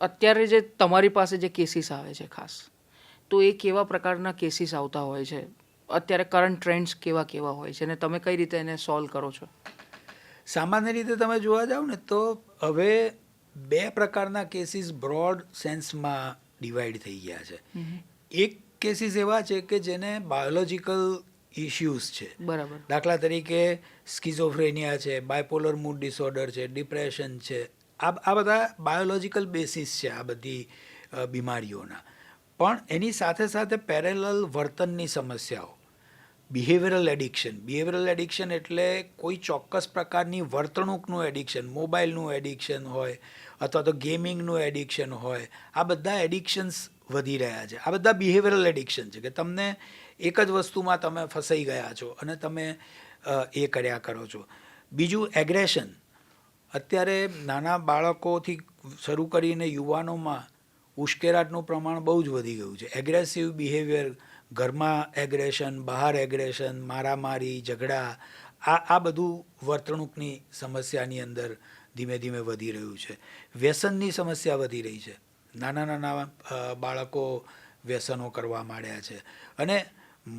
અત્યારે જે તમારી પાસે જે કેસીસ આવે છે ખાસ, તો એ કેવા પ્રકારના કેસીસ આવતા હોય છે? અત્યારે કરંટ ટ્રેન્ડ્સ કેવા કેવા હોય છે અને તમે કઈ રીતે એને સોલ્વ કરો છો? સામાન્ય રીતે તમે જોવા જાઓ ને તો હવે 2 પ્રકારના કેસીસ બ્રોડ સેન્સમાં ડિવાઈડ થઈ ગયા છે. એક કેસીસ એવા છે કે જેને બાયોલોજિકલ ઇશ્યુઝ છે. બરાબર. દાખલા તરીકે સ્કિઝોફ્રેનિયા છે, બાયપોલર મૂડ ડિસઓર્ડર છે, ડિપ્રેશન છે. આ બધા બાયોલોજિકલ બેસિસ છે આ બધી બીમારીઓના. પણ એની સાથે સાથે પેરેલલ વર્તનની સમસ્યાઓ, બિહેવિયરલ એડિક્શન એટલે કોઈ ચોક્કસ પ્રકારની વર્તણૂકનું એડિક્શન, મોબાઈલનું એડિક્શન હોય અથવા તો ગેમિંગનું એડિક્શન હોય, આ બધા એડિક્શન્સ વધી રહ્યા છે. આ બધા બિહેવિયરલ એડિક્શન છે કે તમને એક જ વસ્તુમાં તમે ફસાઈ ગયા છો અને તમે એ કર્યા કરો છો. બીજું એગ્રેશન. અત્યારે નાના બાળકોથી શરૂ કરીને યુવાનોમાં ઉશ્કેરાટનું પ્રમાણ બહુ જ વધી ગયું છે. એગ્રેસિવ બિહેવિયર, ઘરમાં એગ્રેશન, બહાર એગ્રેશન, મારામારી, ઝઘડા, આ બધું વર્તણૂકની સમસ્યાની અંદર ધીમે ધીમે વધી રહ્યું છે. વ્યસનની સમસ્યા વધી રહી છે. નાના નાના બાળકો વ્યસનો કરવા માંડ્યા છે. અને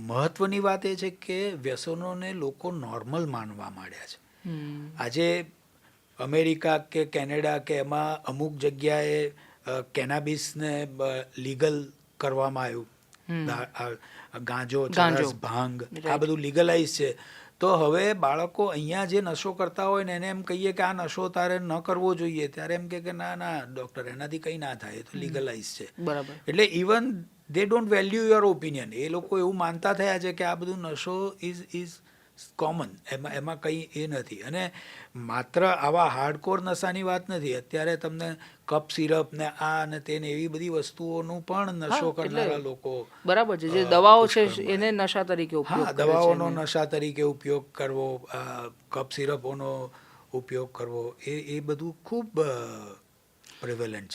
મહત્ત્વની વાત એ છે કે વ્યસનોને લોકો નોર્મલ માનવા માંડ્યા છે. આજે અમેરિકા કે કેનેડા કે એમાં અમુક જગ્યાએ કેનાબિસને લીગલ કરવામાં આવ્યું. ગાંજો, ચરસ, ભાંગ, આ બધું લીગલાઇઝ છે. તો હવે બાળકો અહીંયા જે નશો કરતા હોય ને એને એમ કહીએ કે આ નશો તારે ન કરવો જોઈએ, ત્યારે એમ કે ના ના ડૉક્ટર, એનાથી કંઈ ના થાય, એ તો લીગલાઇઝ છે. બરાબર. એટલે even they don't value your opinion. એ લોકો એવું માનતા થયા છે કે આ બધું નશો ઇઝ કોમન, એમાં કંઈ એ નથી. અને માત્ર આવા હાર્ડકોર નશાની વાત નથી. અત્યારે તમને કપ સિરપ ને આ અને તેને એવી બધી વસ્તુઓનું પણ નશો કરનારા લોકો, બરાબર છે, જે દવાઓ છે એને નશા તરીકે ઉપયોગ કરે છે. દવાઓનો નશા તરીકે ઉપયોગ કરવો, કપ સિરપોનો ઉપયોગ કરવો, એ બધું ખૂબ પ્રિવેલન્ટ છે.